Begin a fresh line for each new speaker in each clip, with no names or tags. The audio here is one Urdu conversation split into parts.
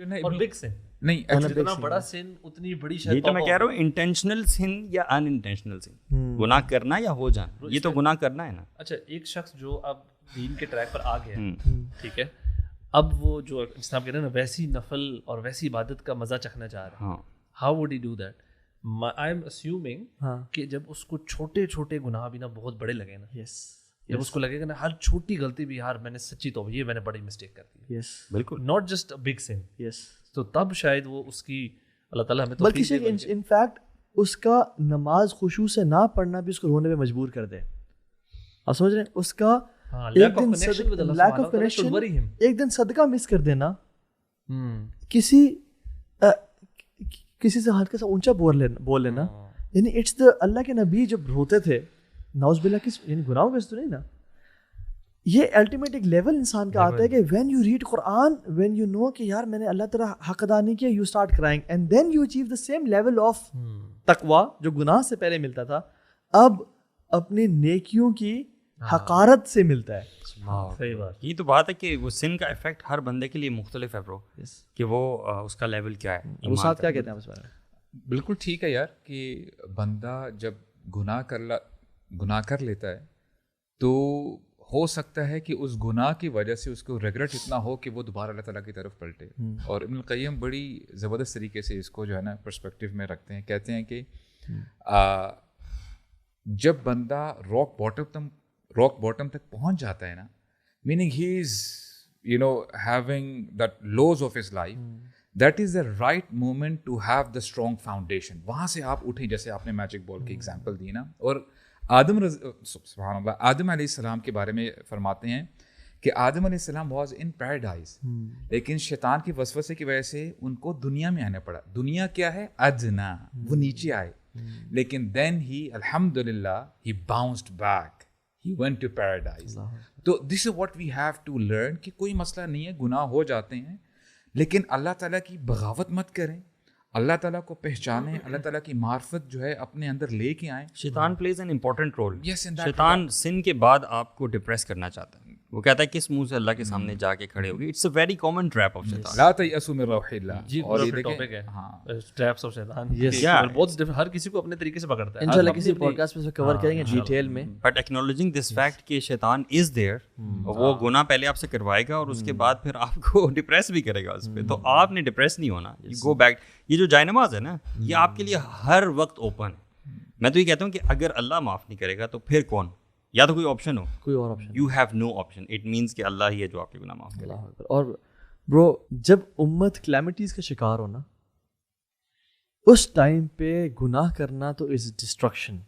اور big sin
نہیں
جتنا بڑا sin اتنی بڑی شاید.
یہ تو میں کہہ رہا ہوں انٹینشنل سن یا ان انٹینشنل سن, گناہ کرنا یا ہو جانا, یہ تو گناہ کرنا ہے نا.
اچھا ایک شخص جو اب دین کے ٹریک پر آ گیا, ٹھیک ہے, اب وہ جو جس آپ کہہ رہے ہیں نا ویسی نفل اور ویسی عبادت کا مزہ چکھنا چاہ رہا ہے, how would he do that? I am assuming کہ جب اس کو چھوٹے چھوٹے گناہ بھی نا بہت بڑے لگے نا, جب اس کو لگے گا نا ہر چھوٹی غلطی بھی یار میں نے سچی تو یہ میں نے بڑی مسٹیک کر دی,
بالکل,
ناٹ جسٹ اے بگ سن, تو تب شاید وہ اس کی اللہ تعالیٰ ہمیں
بلکہ ان فیکٹ اس کا نماز خشوع سے نہ پڑھنا بھی اس کو رونے پہ مجبور کر دے. آپ سمجھ رہے ہیں, اس کا ایک دن صدقہ مس کر دینا, کسی سے ہلکا سا اونچا بول لینا, یعنی اٹس دا اللہ کے نبی جب روتے تھے نعوذ باللہ کس یعنی گناہوں میں تو نہیں نا, یہ الٹیمیٹ ایک لیول انسان کا آتا ہے کہ when you read Quran, when you know کہ یار میں نے اللہ تعالیٰ حق ادا نہیں کیا, you start crying and then you achieve the same level of تقویٰ جو گناہ سے پہلے ملتا تھا, اب اپنی نیکیوں کی حقارت سے ملتا ہے.
صحیح بات,
یہ تو بات ہے کہ وہ سن کا افیکٹ ہر بندے کے لیے مختلف ہے برو, کہ وہ اس کا لیول کیا ہے.
وہ ساتھ کیا کہتے ہیں اس بارے میں؟
بالکل ٹھیک ہے یار, کہ بندہ جب گناہ کر لیتا ہے تو ہو سکتا ہے کہ اس گناہ کی وجہ سے اس کو ریگریٹ اتنا ہو کہ وہ دوبارہ اللہ تعالیٰ کی طرف پلٹے. اور ابن القیم بڑی زبردست طریقے سے اس کو جو ہے نا پرسپیکٹیو میں رکھتے ہیں, کہتے ہیں کہ جب بندہ راک باٹم تک پہنچ جاتا ہے نا, meaning he is having that lows of his life, that is the right moment to have the strong foundation. وہاں سے آپ اٹھیں, جیسے آپ نے میجک بال کی ایگزامپل دی نا. اور سبحان اللہ, آدم علیہ السلام کے بارے میں فرماتے ہیں کہ آدم علیہ السلام واز ان پیراڈائز, لیکن شیطان کی وسوسے کی وجہ سے ان کو دنیا میں آنا پڑا. دنیا کیا ہے؟ ادنا, وہ نیچے آئے, لیکن دین ہی الحمدللہ he bounced back, he went to paradise. تو this is what we have to learn, کہ کوئی مسئلہ نہیں ہے, گناہ ہو جاتے ہیں, لیکن اللہ تعالیٰ کی بغاوت مت کریں, اللہ تعالیٰ کو پہچانیں, اللہ تعالیٰ کی معرفت جو ہے اپنے اندر لے کے آئیں.
شیطان پلیز این امپورٹنٹ رول. شیطان سن کے بعد آپ کو ڈپریس کرنا چاہتا ہے. وہ کہتا ہے کس منہ سے اللہ کے سامنے جا کے کھڑے ہوگی. It's a very common trap of شیطان.
لا تیأسوا من روح اللہ.
جی, اور یہ ٹاپک ہے ٹریپس آف شیطان, بہت ہر کسی کو اپنے طریقے سے پکڑتا ہے.
انشاءاللہ کسی پوڈ کاسٹ میں کور کریں گے ڈیٹیل میں.
بٹ ایکنالوجنگ دس فیکٹ کہ شیطان از دیئر, وہ گناہ پہلے آپ سے کروائے گا اور اس کے بعد پھر آپ کو ڈپریس بھی کرے گا اس پہ. تو آپ نے ڈپریس نہیں ہونا, گو بیک. یہ جو جائے نماز ہے نا, یہ آپ کے لیے ہر وقت اوپن ہے. میں تو یہ کہتا ہوں کہ اگر اللہ معاف نہیں کرے گا تو پھر کون, یا تو کوئی آپشن ہو,
کوئی اور option,
you have no option. It means کہ اللہ ہی ہے جو آپ کے گناہ معاف کرے.
اور برو جب امت کلیمٹیز کا شکار ہونا, اس ٹائم پہ گناہ کرنا تو از ڈسٹرکشن.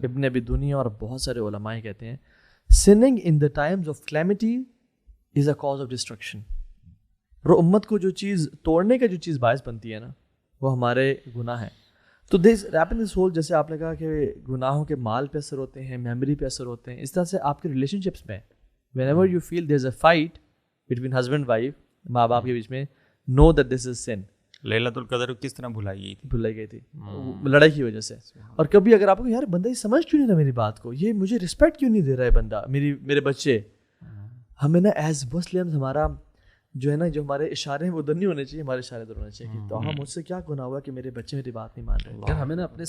ابن ابی دنیا اور بہت سارے علماء کہتے ہیں sinning in the times of calamity is a cause of destruction. برو امت کو جو چیز توڑنے کا جو چیز باعث بنتی ہے نا, وہ ہمارے گناہ ہیں. تو دس ریپن دس ہول, جیسے آپ نے کہا کہ گناہوں کے مال پہ اثر ہوتے ہیں, میموری پہ اثر ہوتے ہیں, اس طرح سے آپ کے ریلیشن شپس میں whenever you feel there is a fight between husband wife, ماں باپ کے بیچ میں, نو دیٹ دس از سن.
لیلۃ القدر کس طرح بھلائی
گئی تھی لڑائی کی وجہ سے. اور کبھی اگر آپ کو یار بندہ یہ سمجھ کیوں نہیں رہا میری بات کو, یہ مجھے رسپیکٹ کیوں نہیں دے رہا ہے بندہ, میرے بچے, ہمیں نا ایز مسلمز ہمارا جو ہے نا, جو ہمارے اشارے ہیں وہ ادھر نہیں ہونے چاہیے, ہمارے اشارے ادھر ہونے چاہیے. تو ہم مجھ سے کیا گناہ ہوا کہ میرے بچے میری بات نہیں مان رہے.
یار ہمیں نا اپنے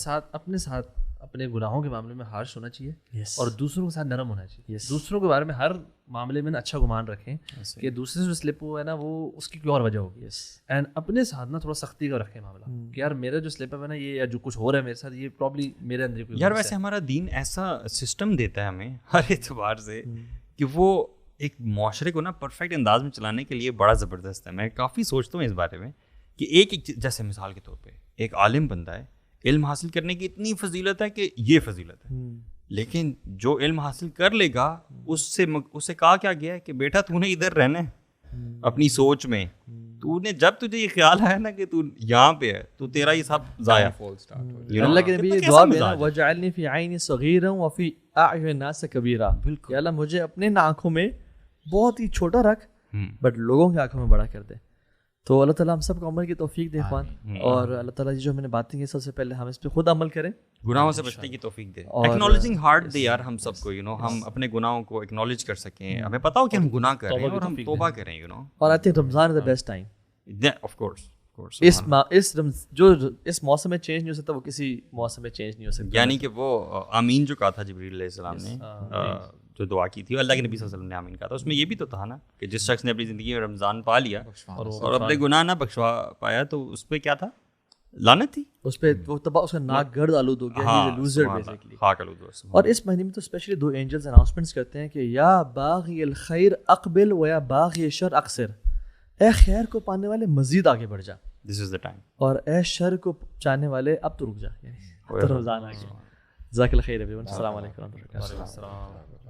ساتھ اپنے گناہوں کے معاملے میں ہارش ہونا چاہیے, اور دوسروں کے ساتھ نرم ہونا چاہیے. دوسروں کے بارے میں ہر معاملے میں اچھا گمان رکھیں کہ دوسرے سے جو سلپ ہوا ہے نا وہ اس کی کوئی اور وجہ ہوگی. اینڈ اپنے ساتھ نا تھوڑا سختی کا رکھیں معاملہ, کہ یار میرا جو سلپ ہے نا, یہ یا جو کچھ ہو رہا ہے میرے ساتھ, یہ پرابلی میرے اندر کوئی.
یار ویسے ہمارا دین ایسا سسٹم دیتا ہے ہمیں ہر اعتبار سے کہ وہ ایک معاشرے کو نا پرفیکٹ انداز میں چلانے کے لیے بڑا زبردست ہے. میں کافی سوچتا ہوں اس بارے میں کہ ایک جیسے مثال کے طور پہ ایک عالم بندہ ہے, علم حاصل کرنے کی اتنی فضیلت ہے کہ یہ فضیلت ہے, لیکن جو علم حاصل کر لے گا اس سے کہا کیا گیا ہے کہ بیٹا تو نے ادھر رہنا ہے اپنی سوچ میں, تو نے جب تجھے یہ خیال آیا نا کہ تو یہاں پہ ہے تو تیرا یہ سب ضائع.
اللہ کے نبی یہ دعا بھی ہے, وجعلنی فی عینی صغیرا وفی اعین الناس کبیرا. کہ اللہ مجھے اپنے آنکھوں میں بہت ہی چھوٹا رکھ, بٹ لوگوں کی آنکھوں میں بڑا کر دے. تو اللہ تعالیٰ ہم سب کو عمل کی توفیق دے اخوان, اور اللہ تعالیٰ جو میں نے باتیں کی سب سے پہلے ہم اس پہ خود عمل کریں,
گناہوں سے بچنے کی توفیق دے. ایکنالوجنگ ہارٹ دے یار ہم سب کو, ہم اپنے گناہوں کو ایکنالج کر سکیں, ہمیں پتہ ہو کہ ہم گناہ کر رہے ہیں اور ہم توبہ کریں.
اور I think Ramzan is the best time.
Of course
اس موسم میں چینج نہیں ہو سکتا وہ کسی موسم میں چینج نہیں ہو سکتا.
یعنی کہ وہ آمین جو کہا تھا جبریل علیہ السلام نے, جو دعا کی تھی اللہ کے نبی صلی اللہ علیہ وسلم نے آمین کہا تھا, اس میں یہ بھی تو تھا نا کہ جس شخص نے اپنی زندگی میں رمضان پا لیا اور اپنے گناہ نہ بخشوا پایا تو اس پہ کیا تھا, لعنت تھی
اس پہ, وہ تباہ, اس کا ناک گرد آلود ہو گیا, لوزر بیسیکلی. اور اس مہینے میں تو اسپیشلی 2 اینجلز اناؤنسمنٹس کرتے ہیں کہ یا باغی الخیر اقبل و یا باغی الشر اقصر, اے خیر کو پانے والے مزید آگے بڑھ جا,
دس از دا ٹائم,
اور اے شر کو چاہنے والے اب تو رک جا, یعنی تو رمضان آ گیا. جزاک اللہ خیر. السلام علیکم ورحمۃ اللہ وبرکاتہ.